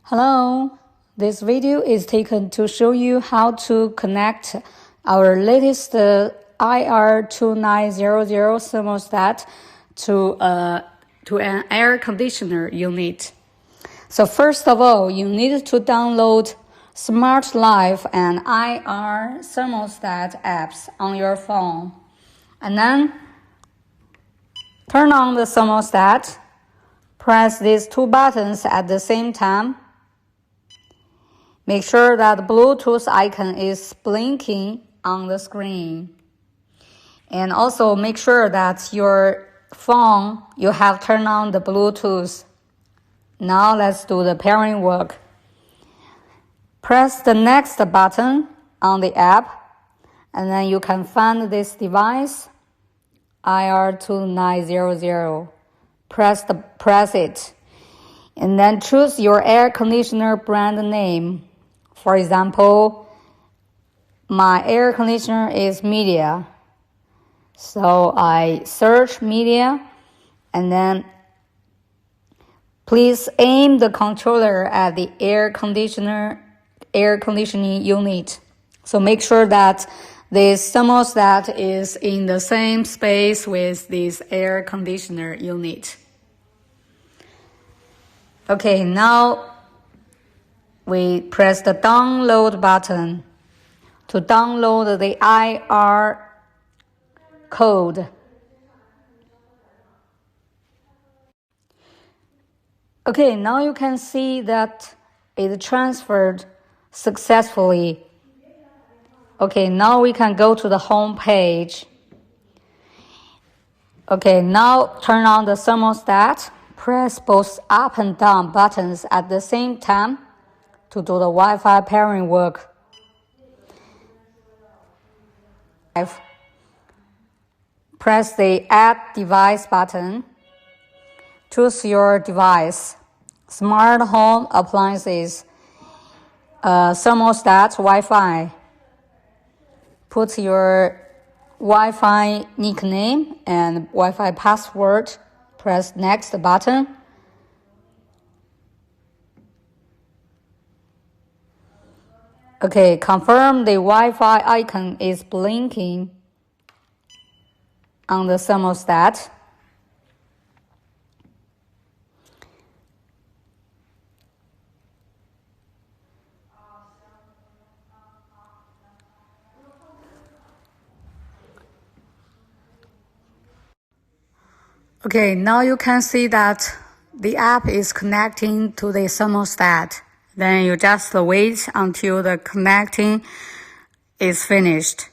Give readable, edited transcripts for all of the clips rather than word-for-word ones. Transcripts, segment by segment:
Hello, this video is taken to show you how to connect our latest IR2900 thermostat to an air conditioner unit. So first of all, you need to download Smart Life and IR thermostat apps on your phone. And then turn on the thermostat. Press these two buttons at the same time. Make sure that the Bluetooth icon is blinking on the screen. And also make sure that your phone, you have turned on the Bluetooth. Now let's do the pairing work. Press the next button on the app, and then you can find this device, IR2900. Press it, and then choose your air conditioner brand name. For example, my air conditioner is Media. So I search Media, and then please aim the controller at the air conditioning unit. So make sure that this thermostat is in the same space with this air conditioner unit. Okay, now we press the download button to download the IR code. Okay, now you can see that it transferred successfully. Okay, now we can go to the home page. Okay, now turn on the thermostat. Press both up and down buttons at the same time to do the Wi-Fi pairing work. Press the Add Device button. Choose your device, Smart Home Appliances, Thermostat, Wi-Fi. Put your Wi-Fi nickname and Wi-Fi password. Press Next button. Okay, confirm the Wi-Fi icon is blinking on the thermostat. Okay, now you can see that the app is connecting to the thermostat. Then you just wait until the connecting is finished.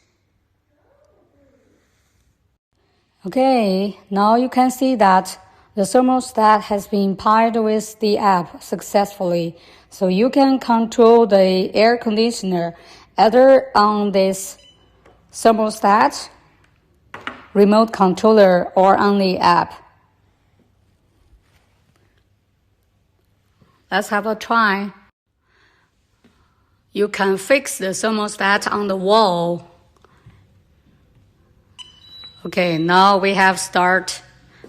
Okay, now you can see that the thermostat has been paired with the app successfully. So you can control the air conditioner either on this thermostat, remote controller, or on the app. Let's have a try. You can fix the thermostat on the wall. Okay, now we have started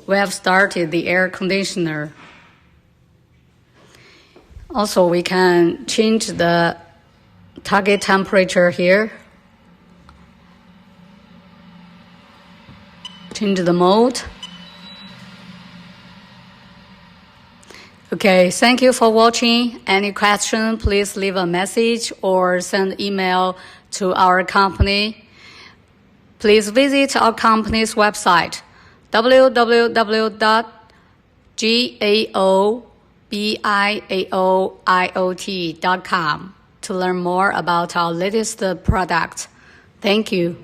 the air conditioner. Also, we can change the target temperature here. Change the mode. Okay, thank you for watching. Any question, please leave a message or send email to our company. Please visit our company's website, www.gaobiaoiot.com, to learn more about our latest product. Thank you.